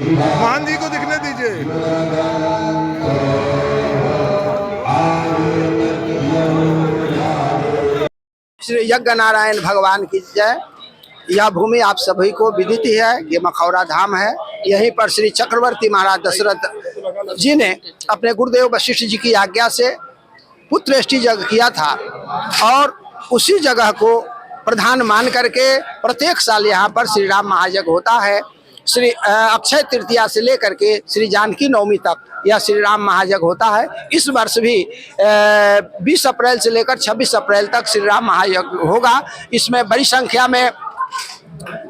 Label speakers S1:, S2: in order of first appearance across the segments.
S1: मान जी को दिखने दीजिए।
S2: श्री यज्ञ नारायण भगवान की जय। यह भूमि आप सभी को विदित ही है, ये मखौरा धाम है। यहीं पर श्री चक्रवर्ती महाराज दशरथ जी ने अपने गुरुदेव वशिष्ठ जी की आज्ञा से पुत्रेष्टि यज्ञ किया था और उसी जगह को प्रधान मान करके प्रत्येक साल यहाँ पर श्री राम महायज्ञ होता है। श्री अक्षय तृतीया से लेकर के श्री जानकी नवमी तक यह श्री राम महायज्ञ होता है। इस वर्ष भी 20 अप्रैल से लेकर 26 अप्रैल तक श्री राम महायज्ञ होगा। इसमें बड़ी संख्या में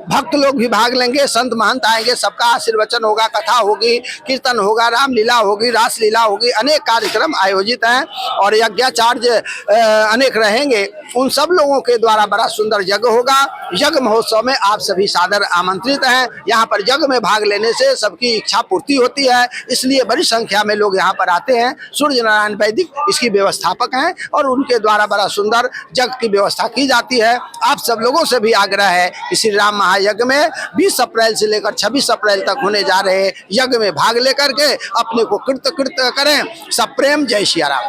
S2: भक्त लोग भी भाग लेंगे, संत महंत आएंगे, सबका आशीर्वचन होगा, कथा होगी, कीर्तन होगा, रामलीला होगी, रासलीला होगी, अनेक कार्यक्रम आयोजित हैं और यज्ञाचार्य अनेक रहेंगे। उन सब लोगों के द्वारा बड़ा सुंदर यज्ञ होगा। यज्ञ महोत्सव में आप सभी सादर आमंत्रित हैं। यहाँ पर यज्ञ में भाग लेने से सबकी इच्छा पूर्ति होती है, इसलिए बड़ी संख्या में लोग यहाँ पर आते हैं। सूर्य नारायण वैदिक इसकी व्यवस्थापक हैं और उनके द्वारा बड़ा सुंदर यज्ञ की व्यवस्था की जाती है। आप सब लोगों से भी आग्रह है कि श्री राम महायज्ञ में 20 अप्रैल से लेकर 26 अप्रैल तक होने जा रहे यज्ञ में भाग लेकर के अपने को कृत करें। सब प्रेम, जय सिया राम।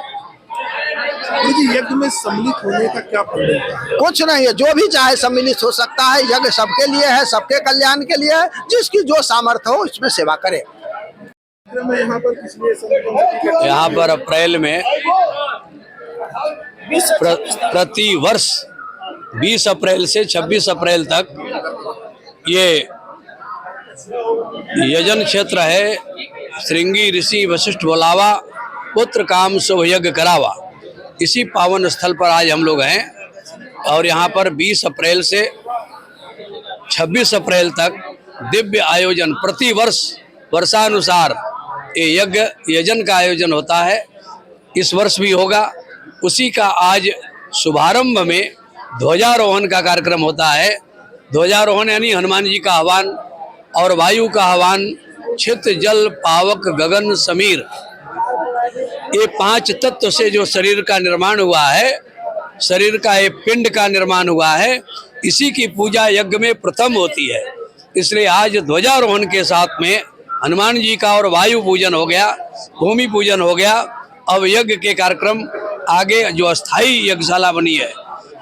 S1: यज्ञ में सम्मिलित होने का क्या फल मिलता है?
S2: कुछ नहीं है, जो भी चाहे सम्मिलित हो सकता है। यज्ञ सबके लिए है, सबके कल्याण के लिए है। जिसकी जो सामर्थ्य हो इसमें सेवा करे।
S3: यहाँ पर अप्रैल में प्रति वर्ष 20 अप्रैल से 26 अप्रैल तक ये यजन क्षेत्र है। श्रृंगी ऋषि वशिष्ठ बोलावा, पुत्र काम शुभ यज्ञ करावा। इसी पावन स्थल पर आज हम लोग हैं और यहाँ पर 20 अप्रैल से 26 अप्रैल तक दिव्य आयोजन, प्रति वर्ष वर्षानुसार ये यज्ञ यजन का आयोजन होता है। इस वर्ष भी होगा। उसी का आज शुभारंभ में ध्वजारोहण का कार्यक्रम होता है। ध्वजारोहण यानी हनुमान जी का आह्वान और वायु का आह्वान, छित जल पावक गगन समीर, ये 5 तत्व से जो शरीर का निर्माण हुआ है, शरीर का ये पिंड का निर्माण हुआ है, इसी की पूजा यज्ञ में प्रथम होती है। इसलिए आज ध्वजारोहण के साथ में हनुमान जी का और वायु पूजन हो गया, भूमि पूजन हो गया। अब यज्ञ के कार्यक्रम आगे जो अस्थाई यज्ञशाला बनी है,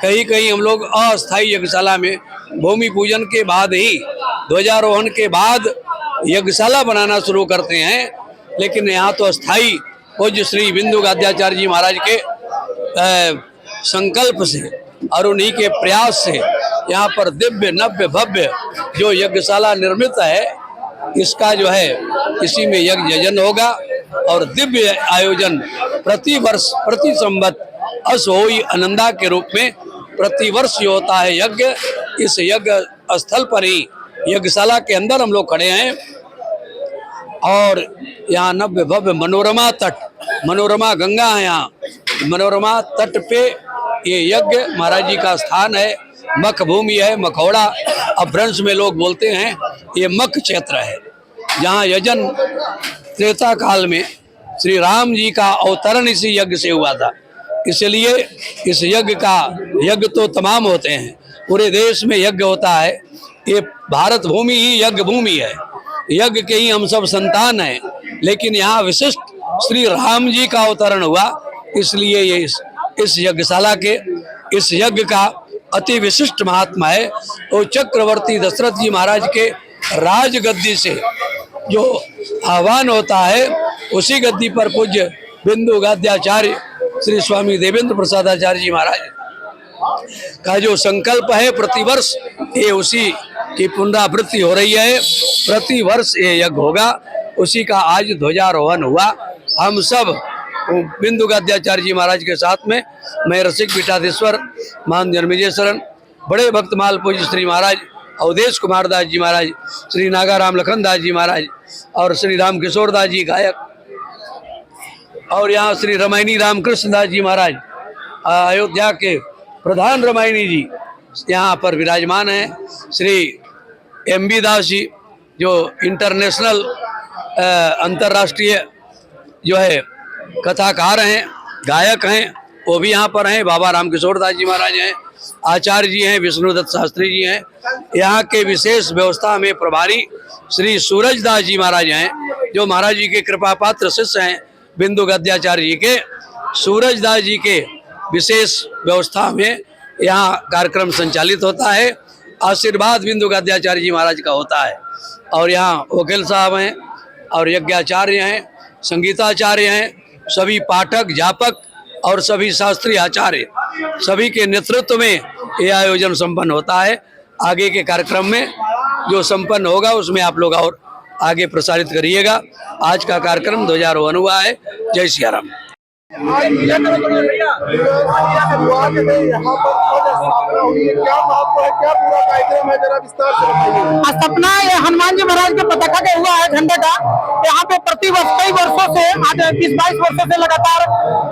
S3: कहीं कहीं हम लोग अस्थाई यज्ञशाला में भूमि पूजन के बाद ही ध्वजारोहण के बाद यज्ञशाला बनाना शुरू करते हैं, लेकिन यहाँ तो अस्थाई पूज्य श्री बिंदु गाद्याचार्य जी महाराज के संकल्प से और उन्हीं के प्रयास से यहाँ पर दिव्य नव्य भव्य जो यज्ञशाला निर्मित है, इसका जो है इसी में यज्ञ यजन होगा और दिव्य आयोजन प्रति वर्ष प्रति संवत अस होई आनंदा के रूप में प्रति वर्ष जो होता है यज्ञ, इस यज्ञ स्थल पर ही यज्ञशाला के अंदर हम लोग खड़े हैं और यहाँ नव्य भव्य मनोरमा तट, मनोरमा गंगा है, यहाँ मनोरमा तट पे ये यज्ञ महाराज जी का स्थान है। मख भूमि है, मखौड़ा अपभ्रंश में लोग बोलते हैं। ये मख क्षेत्र है जहाँ यजन त्रेता काल में श्री राम जी का अवतरण इसी यज्ञ से हुआ था। इसलिए इस यज्ञ तो तमाम होते हैं, पूरे देश में यज्ञ होता है। ये भारत भूमि ही यज्ञ भूमि है, यज्ञ के ही हम सब संतान हैं, लेकिन यहाँ विशिष्ट श्री राम जी का अवतरण हुआ, इसलिए ये इस यज्ञशाला के इस यज्ञ का अति विशिष्ट महात्मा है। तो चक्रवर्ती दशरथ जी महाराज के राजगद्दी से जो आह्वान होता है, उसी गद्दी पर पूज्य बिंदु गाद्याचार्य श्री स्वामी देवेंद्र प्रसादाचार्य जी महाराज का जो संकल्प है प्रतिवर्ष, ये उसी की पुनरावृत्ति हो रही है। प्रति वर्ष ये यज्ञ होगा, उसी का आज ध्वजारोहण हुआ। हम सब बिंदु गाद्याचार्य जी महाराज के साथ में मैं रसिक पीठाधीश्वर मान जन्मेजयशरण, बड़े भक्तमाल पूज्य श्री महाराज अवधेश कुमार दास जी महाराज, श्री नागाराम लखन दास जी महाराज और श्री राम किशोर दास जी गायक, और यहाँ श्री रामायणी रामकृष्ण दास जी महाराज अयोध्या के प्रधान रामायणी जी यहाँ पर विराजमान हैं। श्री एम.बी. दास जी जो इंटरनेशनल अंतर्राष्ट्रीय जो है कथाकार हैं, गायक हैं, वो भी यहाँ पर हैं। बाबा राम किशोर दास जी महाराज हैं, आचार्य जी हैं, विष्णुदत्त शास्त्री जी हैं। यहाँ के विशेष व्यवस्था में प्रभारी श्री सूरजदास जी महाराज हैं, जो महाराज जी के कृपा पात्र शिष्य हैं बिंदु गद्याचार्य जी के। सूरजदास जी के विशेष व्यवस्था में यहाँ कार्यक्रम संचालित होता है। आशीर्वाद बिंदु गद्याचार्य जी महाराज का होता है। और यहाँ वकील साहब हैं और यज्ञाचार्य हैं, संगीताचार्य हैं, सभी पाठक जापक और सभी शास्त्रीय आचार्य, सभी के नेतृत्व में ये आयोजन संपन्न होता है। आगे के कार्यक्रम में जो संपन्न होगा उसमें आप लोग और आगे प्रसारित करिएगा। आज का कार्यक्रम ध्वजारोहण हुआ है। जय सिया राम।
S4: स्थापना ये हनुमान जी महाराज के पताका का हुआ है, झंडे का। यहाँ पे प्रतिवर्ष कई वर्षों से, आज 20-22 वर्षों से लगातार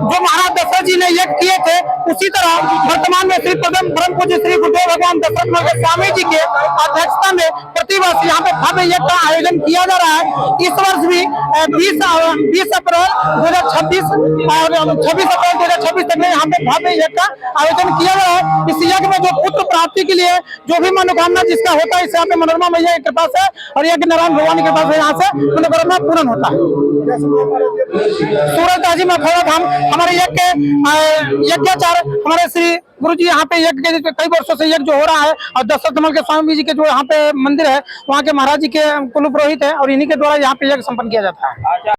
S4: जो महाराज दशरथ जी ने यज्ञ किए थे, उसी तरह वर्तमान में श्री परम पूज्य श्री गुरुदेव भगवान दशरथ स्वामी जी के अध्यक्षता में प्रतिवर्ष यहाँ पे भव्य यज्ञ का आयोजन किया जा रहा है। इस वर्ष भी 20 अप्रैल 2026 और 26 अप्रैल 2026 तक में यहाँ पे भव्य यज्ञ का आयोजन किया गया है। इस यज्ञ में जो पुत्र प्राप्ति के लिए जो भी मनोकामना जिसका होता है, इस यहाँ पे मनोरमा मैया की कृपा से और यज्ञ नारायण भगवान की कृपा से यहाँ से मनोकामना पूर्ण होता है। सूरजदास जी मखौड़ा धाम हमारे यज्ञाचार्य हमारे श्री गुरु जी यहाँ पे यज्ञ के कई वर्षों से यज्ञ जो हो रहा है, और दशरथ कमल के स्वामी जी के जो यहाँ पे मंदिर है, वहाँ के महाराज जी के कुल पुरोहित है और इन्हीं के द्वारा यहाँ पे यज्ञ संपन्न किया जाता है।